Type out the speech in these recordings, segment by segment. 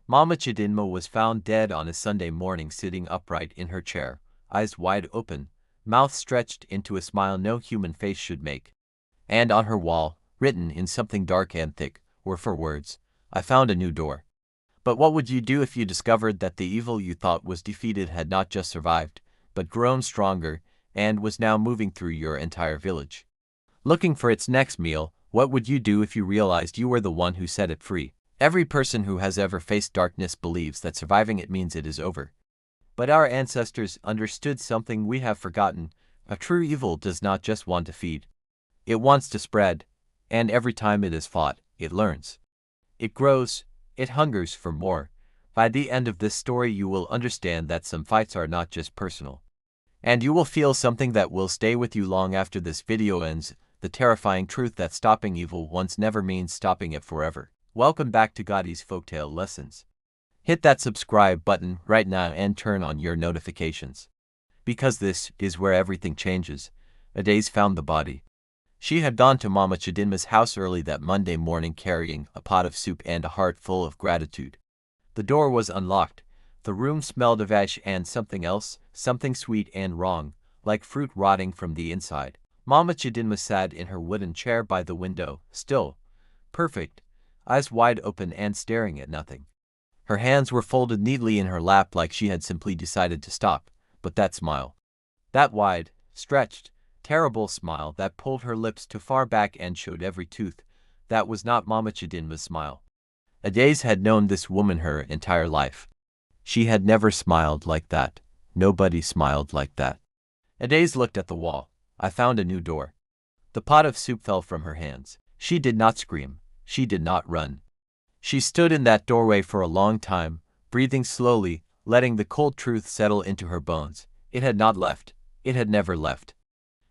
Mama Chidinma was found dead on a Sunday morning sitting upright in her chair, eyes wide open, mouth stretched into a smile no human face should make. And on her wall, written in something dark and thick, were 4 words, "I found a new door." But what would you do if you discovered that the evil you thought was defeated had not just survived, but grown stronger, and was now moving through your entire village? Looking for its next meal, what would you do if you realized you were the one who set it free? Every person who has ever faced darkness believes that surviving it means it is over. But our ancestors understood something we have forgotten. A true evil does not just want to feed. It wants to spread, and every time it is fought, it learns. It grows, it hungers for more. By the end of this story you will understand that some fights are not just personal. And you will feel something that will stay with you long after this video ends, the terrifying truth that stopping evil once never means stopping it forever. Welcome back to Gotti's Folktale Lessons. Hit that subscribe button right now and turn on your notifications. Because this is where everything changes. Adaze found the body. She had gone to Mama Chidinma's house early that Monday morning carrying a pot of soup and a heart full of gratitude. The door was unlocked. The room smelled of ash and something else, something sweet and wrong, like fruit rotting from the inside. Mama Chidinma sat in her wooden chair by the window, still, perfect, eyes wide open and staring at nothing. Her hands were folded neatly in her lap like she had simply decided to stop, but that smile, that wide, stretched, terrible smile that pulled her lips too far back and showed every tooth, that was not Mama Chidinma's smile. Adaze had known this woman her entire life. She had never smiled like that. Nobody smiled like that. Adaze looked at the wall. I found a new door. The pot of soup fell from her hands. She did not scream. She did not run. She stood in that doorway for a long time, breathing slowly, letting the cold truth settle into her bones. It had not left. It had never left.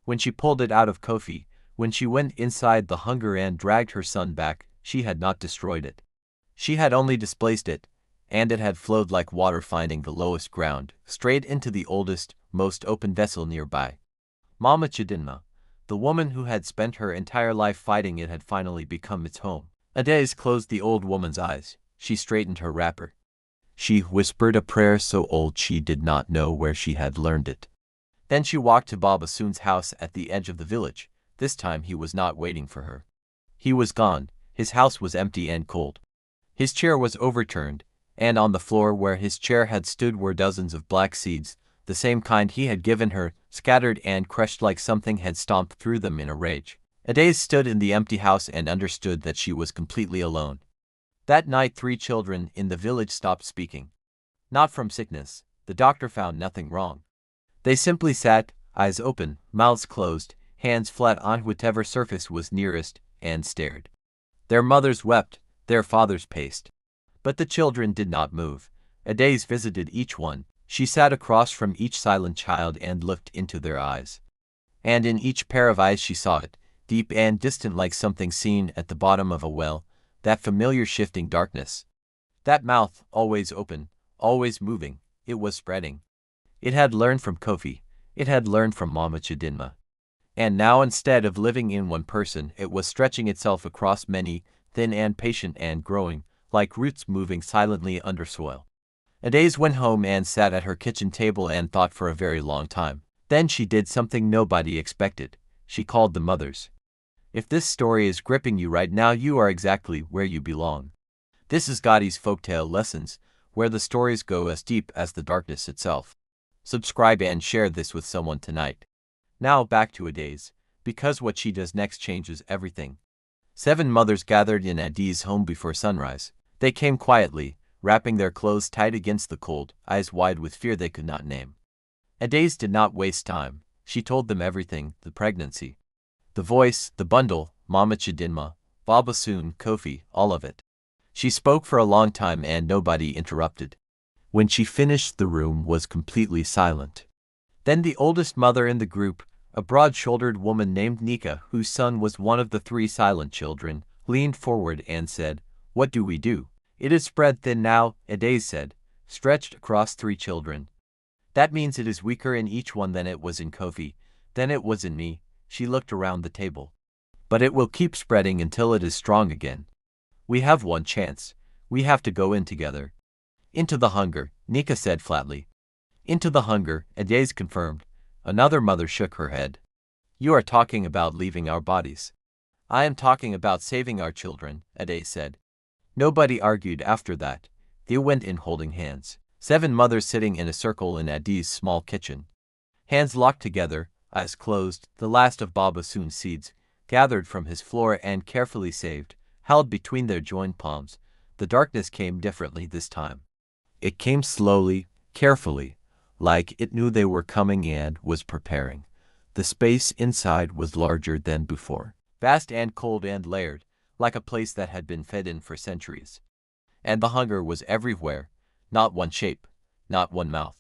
When she pulled it out of Kofi, when she went inside the hunger and dragged her son back, she had not destroyed it. She had only displaced it, and it had flowed like water finding the lowest ground, straight into the oldest, most open vessel nearby. Mama Chidinma, the woman who had spent her entire life fighting it, had finally become its home. Adaze closed the old woman's eyes. She straightened her wrapper. She whispered a prayer so old she did not know where she had learned it. Then she walked to Baba Soon's house at the edge of the village. This time he was not waiting for her. He was gone. His house was empty and cold. His chair was overturned, and on the floor where his chair had stood were dozens of black seeds, the same kind he had given her, scattered and crushed like something had stomped through them in a rage. Adaze stood in the empty house and understood that she was completely alone. That night 3 children in the village stopped speaking. Not from sickness. The doctor found nothing wrong. They simply sat, eyes open, mouths closed, hands flat on whatever surface was nearest, and stared. Their mothers wept, their fathers paced. But the children did not move. Adaze visited each one. She sat across from each silent child and looked into their eyes. And in each pair of eyes she saw it, deep and distant like something seen at the bottom of a well, that familiar shifting darkness. That mouth, always open, always moving, it was spreading. It had learned from Kofi. It had learned from Mama Chidinma. And now instead of living in one person, it was stretching itself across many, thin and patient and growing, like roots moving silently under soil. Adaze went home and sat at her kitchen table and thought for a very long time. Then she did something nobody expected. She called the mothers. If this story is gripping you right now, you are exactly where you belong. This is Gotti's Folktale Lessons, where the stories go as deep as the darkness itself. Subscribe and share this with someone tonight. Now back to Adaze, because what she does next changes everything. 7 mothers gathered in Adaze's home before sunrise. They came quietly, wrapping their clothes tight against the cold, eyes wide with fear they could not name. Adaze did not waste time. She told them everything: the pregnancy, the voice, the bundle, Mama Chidinma, Baba Soon, Kofi, all of it. She spoke for a long time and nobody interrupted. When she finished, the room was completely silent. Then the oldest mother in the group, a broad-shouldered woman named Nika, whose son was one of the 3 silent children, leaned forward and said, "What do we do?" "It is spread thin now," Adaze said, stretched across 3 children. "That means it is weaker in each one than it was in Kofi, than it was in me." She looked around the table. "But it will keep spreading until it is strong again. We have one chance. We have to go in together. Into the hunger, Nika said flatly. Into the hunger, Adaze confirmed. Another mother shook her head. You are talking about leaving our bodies. I am talking about saving our children, Adaze said. Nobody argued after that. They went in holding hands. 7 mothers sitting in a circle in Adi's small kitchen. Hands locked together, eyes closed, the last of Babasoon's seeds, gathered from his floor and carefully saved, held between their joined palms. The darkness came differently this time. It came slowly, carefully, like it knew they were coming and was preparing. The space inside was larger than before, vast and cold and layered, like a place that had been fed in for centuries. And the hunger was everywhere, not one shape, not one mouth.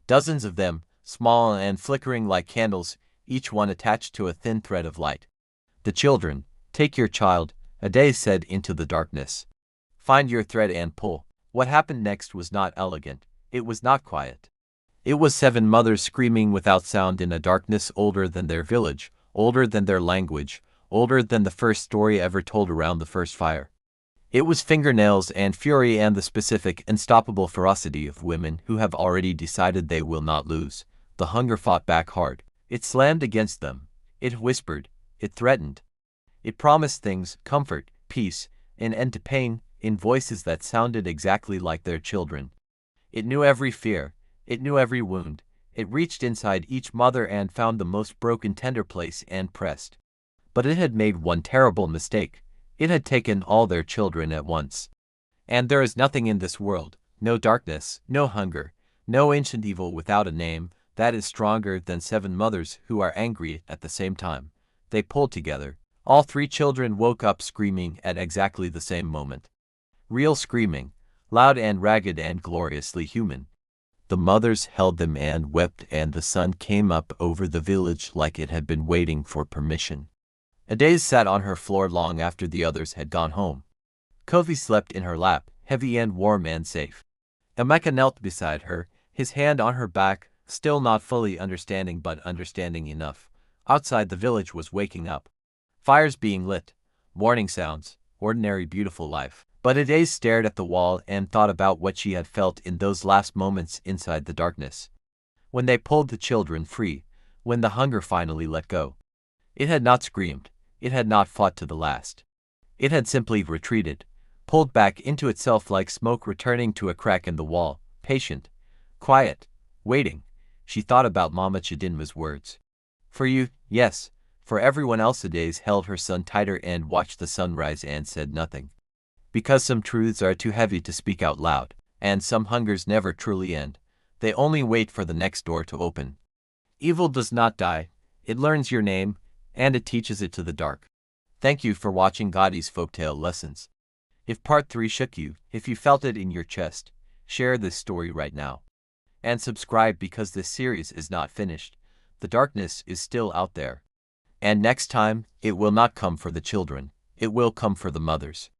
Dozens of them, small and flickering like candles, each one attached to a thin thread of light. The children, take your child, Adaze said into the darkness. Find your thread and pull. What happened next was not elegant, it was not quiet. It was 7 mothers screaming without sound in a darkness older than their village, older than their language, older than the first story ever told around the first fire. It was fingernails and fury and the specific, unstoppable ferocity of women who have already decided they will not lose. The hunger fought back hard. It slammed against them. It whispered. It threatened. It promised things, comfort, peace, an end to pain, in voices that sounded exactly like their children. It knew every fear. It knew every wound. It reached inside each mother and found the most broken tender place and pressed. But it had made one terrible mistake. It had taken all their children at once. And there is nothing in this world, no darkness, no hunger, no ancient evil without a name, that is stronger than 7 mothers who are angry at the same time. They pulled together. All 3 children woke up screaming at exactly the same moment. Real screaming, loud and ragged and gloriously human. The mothers held them and wept, and the sun came up over the village like it had been waiting for permission. Adaze sat on her floor long after the others had gone home. Kofi slept in her lap, heavy and warm and safe. Emeka knelt beside her, his hand on her back, still not fully understanding but understanding enough. Outside the village was waking up. Fires being lit, morning sounds, ordinary beautiful life. But Adaze stared at the wall and thought about what she had felt in those last moments inside the darkness. When they pulled the children free, when the hunger finally let go. It had not screamed. It had not fought to the last. It had simply retreated, pulled back into itself like smoke returning to a crack in the wall, patient, quiet, waiting. She thought about Mama Chidinma's words. For you, yes, for everyone else. Adaze held her son tighter and watched the sun rise and said nothing. Because some truths are too heavy to speak out loud, and some hungers never truly end. They only wait for the next door to open. Evil does not die. It learns your name, and it teaches it to the dark. Thank you for watching Gaudi's Folktale Lessons. If part 3 shook you, if you felt it in your chest, share this story right now. And subscribe because this series is not finished. The darkness is still out there. And next time, it will not come for the children. It will come for the mothers.